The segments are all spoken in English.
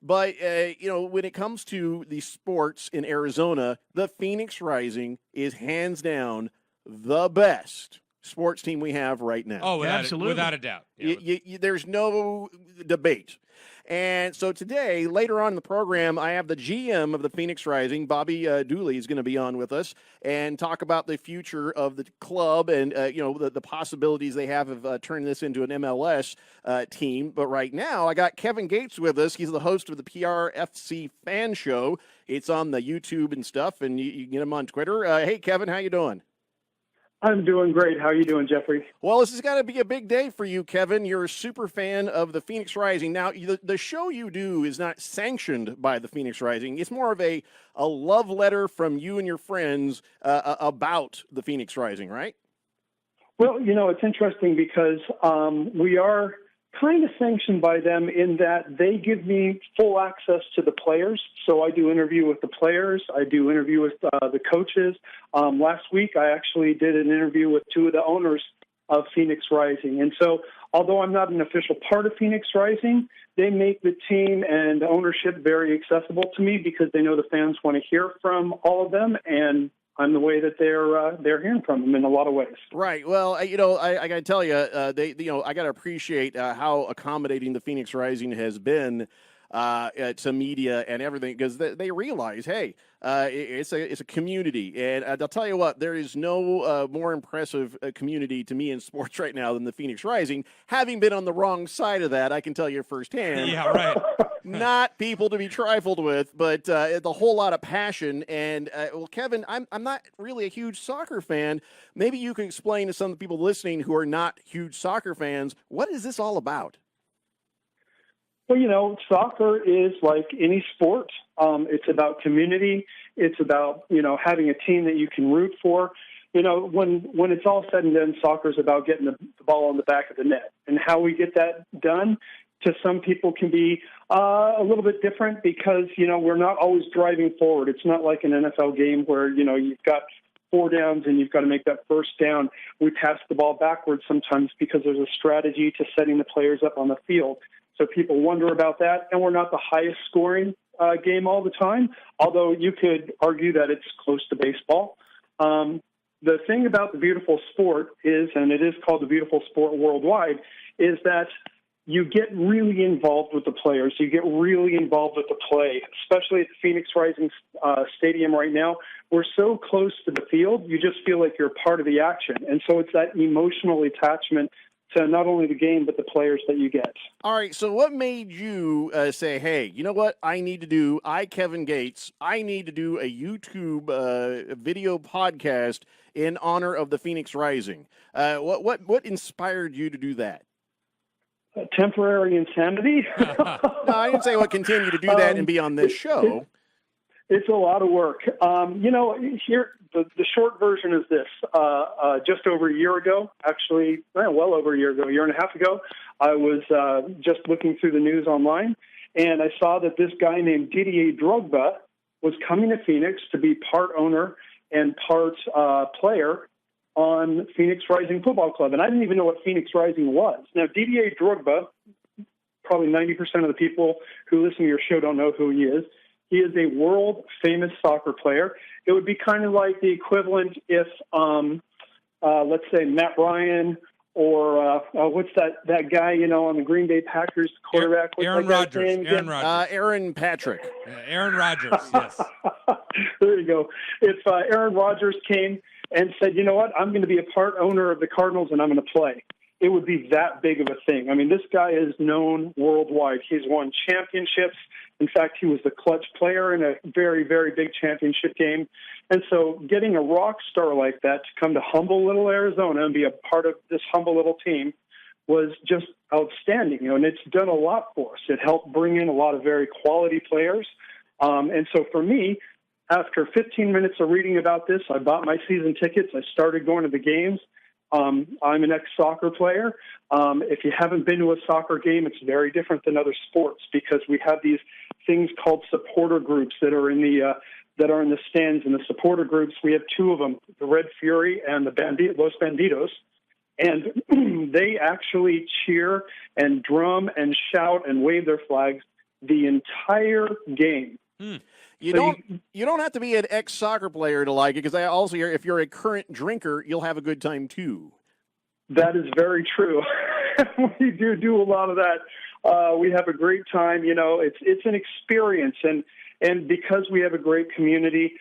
But, when it comes to the sports in Arizona, the Phoenix Rising is hands down the best sports team we have right now. Oh, Absolutely. without a doubt. Yeah, There's no debate. And so today, later on in the program, I have the GM of the Phoenix Rising, Bobby Dooley, is going to be on with us and talk about the future of the club and the possibilities they have of turning this into an MLS team. But right now, I got Kevin Gates with us. He's the host of the PRFC Fan Show. It's on the YouTube and stuff, and you can get him on Twitter. Hey, Kevin, how you doing? I'm doing great. How are you doing, Jeffrey? Well, this has got to be a big day for you, Kevin. You're a super fan of the Phoenix Rising. Now, the show you do is not sanctioned by the Phoenix Rising. It's more of a love letter from you and your friends about the Phoenix Rising, right? Well, it's interesting because we are kind of sanctioned by them in that they give me full access to the players. So I do interview with the players. I do interview with the coaches. Last week, I actually did an interview with two of the owners of Phoenix Rising. And so although I'm not an official part of Phoenix Rising, they make the team and ownership very accessible to me because they know the fans want to hear from all of them, and I'm the way that they're hearing from them in a lot of ways. Right. Well, I got to tell you, I got to appreciate how accommodating the Phoenix Rising has been to media and everything, because they realize, hey, it's a community, and I'll tell you what, there is no more impressive community to me in sports right now than the Phoenix Rising. Having been on the wrong side of that, I can tell you firsthand. Yeah, right. Not people to be trifled with, but a whole lot of passion. And well, Kevin, I'm not really a huge soccer fan. Maybe you can explain to some of the people listening who are not huge soccer fans, what is this all about? Well, soccer is like any sport. It's about community. It's about, having a team that you can root for. When it's all said and done, soccer is about getting the ball on the back of the net. And how we get that done to some people can be a little bit different because, we're not always driving forward. It's not like an NFL game where, you've got 4 downs and you've got to make that first down. We pass the ball backwards sometimes because there's a strategy to setting the players up on the field. So people wonder about that, and we're not the highest scoring game all the time, although you could argue that it's close to baseball. The thing about the beautiful sport is, and it is called the beautiful sport worldwide, is that you get really involved with the players. You get really involved with the play, especially at the Phoenix Rising Stadium right now. We're so close to the field, you just feel like you're part of the action. And so it's that emotional attachment to not only the game, but the players that you get. All right, so what made you say, hey, you know what Kevin Gates, I need to do a YouTube video podcast in honor of the Phoenix Rising? What inspired you to do that? Temporary insanity? No, I didn't say what continue to do that and be on this show. It's a lot of work. Here, the short version is this. Just over a year ago, actually, well over a year ago, a year and a half ago, I was just looking through the news online, and I saw that this guy named Didier Drogba was coming to Phoenix to be part owner and part player on Phoenix Rising Football Club. And I didn't even know what Phoenix Rising was. Now, Didier Drogba, probably 90% of the people who listen to your show don't know who he is. He is a world-famous soccer player. It would be kind of like the equivalent if, let's say, Matt Ryan or what's that guy, on the Green Bay Packers quarterback? Aaron Rodgers. Aaron Patrick. Aaron Rodgers, yes. There you go. If Aaron Rodgers came and said, you know what, I'm going to be a part owner of the Cardinals and I'm going to play, it would be that big of a thing. I mean, this guy is known worldwide. He's won championships. In fact, he was the clutch player in a very, very big championship game. And so getting a rock star like that to come to humble little Arizona and be a part of this humble little team was just outstanding. And it's done a lot for us. It helped bring in a lot of very quality players. And so for me, after 15 minutes of reading about this, I bought my season tickets. I started going to the games. I'm an ex-soccer player. If you haven't been to a soccer game, it's very different than other sports because we have these things called supporter groups that are in the stands. And the supporter groups, we have 2 of them: the Red Fury and the Los Banditos. And they actually cheer and drum and shout and wave their flags the entire game. You don't have to be an ex-soccer player to like it, because I also hear if you're a current drinker, you'll have a good time too. That is very true. We do a lot of that. We have a great time. You know, it's an experience, and because we have a great community,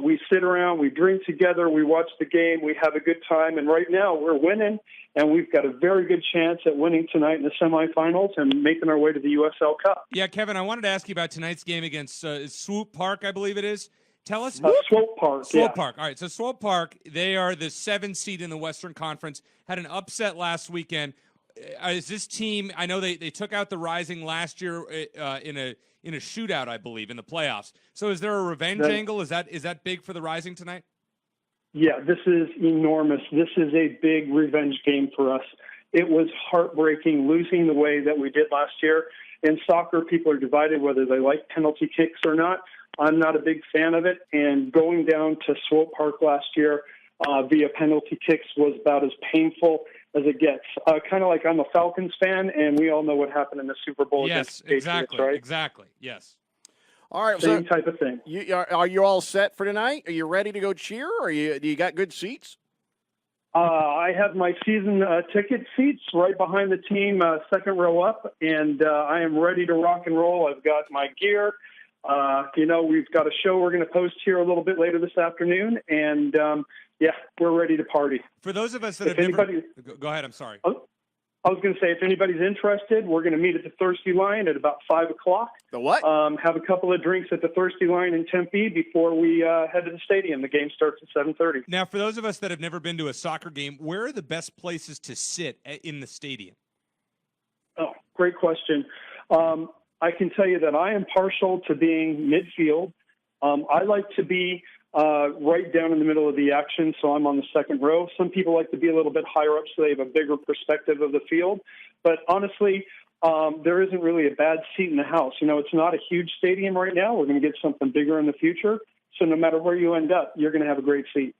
we sit around, we drink together, we watch the game, we have a good time, and right now we're winning, and we've got a very good chance at winning tonight in the semifinals and making our way to the USL Cup. Yeah, Kevin, I wanted to ask you about tonight's game against Swope Park, I believe it is. Tell us. Swope Park. Swope Park. All right, so Swope Park, they are the 7th seed in the Western Conference, had an upset last weekend. Is this team, I know they took out the Rising last year in a shootout, I believe, in the playoffs. So is there a revenge angle? Is that big for the Rising tonight? Yeah, this is enormous. This is a big revenge game for us. It was heartbreaking losing the way that we did last year. In soccer, people are divided whether they like penalty kicks or not. I'm not a big fan of it, and going down to Swope Park last year via penalty kicks was about as painful as it gets. Kind of like I'm a Falcons fan, and we all know what happened in the Super Bowl against the Patriots, right? Exactly, yes. All right, Same type of thing. Are you all set for tonight? Are you ready to go cheer, or do you got good seats? I have my season ticket seats right behind the team, second row up, and I am ready to rock and roll. I've got my gear. We've got a show we're going to post here a little bit later this afternoon, and we're ready to party. For those of us that have never... Go ahead, I'm sorry. I was going to say, if anybody's interested, we're going to meet at the Thirsty Lion at about 5 o'clock. The what? Have a couple of drinks at the Thirsty Lion in Tempe before we head to the stadium. The game starts at 7:30. Now, for those of us that have never been to a soccer game, where are the best places to sit in the stadium? Oh, great question. I can tell you that I am partial to being midfield. I like to be right down in the middle of the action, so I'm on the second row. Some people like to be a little bit higher up so they have a bigger perspective of the field. But honestly, there isn't really a bad seat in the house. You know, it's not a huge stadium right now. We're going to get something bigger in the future. So no matter where you end up, you're going to have a great seat.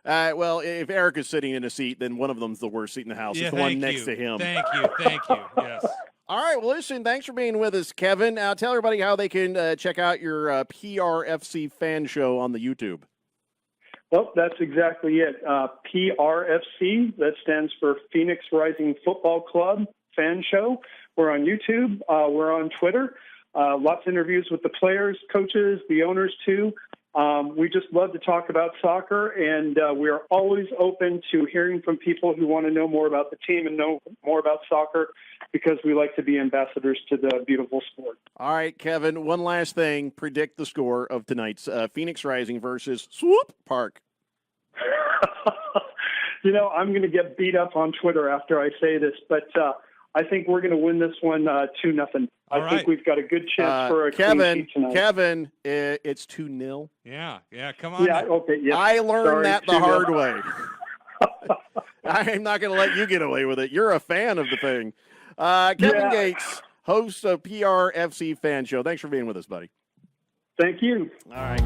Well, if Eric is sitting in a seat, then one of them's the worst seat in the house. Yeah, it's the one next to him. Thank you. Yes. All right, well, listen, thanks for being with us, Kevin. Tell everybody how they can check out your PRFC fan show on the YouTube. Well, that's exactly it. PRFC, that stands for Phoenix Rising Football Club fan show. We're on YouTube. We're on Twitter. Lots of interviews with the players, coaches, the owners, too. We just love to talk about soccer, and we are always open to hearing from people who want to know more about the team and know more about soccer, because we like to be ambassadors to the beautiful sport. All right, Kevin, one last thing. Predict the score of tonight's Phoenix Rising versus Swope Park. I'm going to get beat up on Twitter after I say this, but I think we're going to win this one 2-0. I think we've got a good chance for a clean sheet tonight. Kevin, it's 2-0. Yeah, come on. Yeah, okay. Yeah. I learned that the hard way. I'm not going to let you get away with it. You're a fan of the thing. Kevin Gates, host of PRFC Fan Show. Thanks for being with us, buddy. Thank you. All right.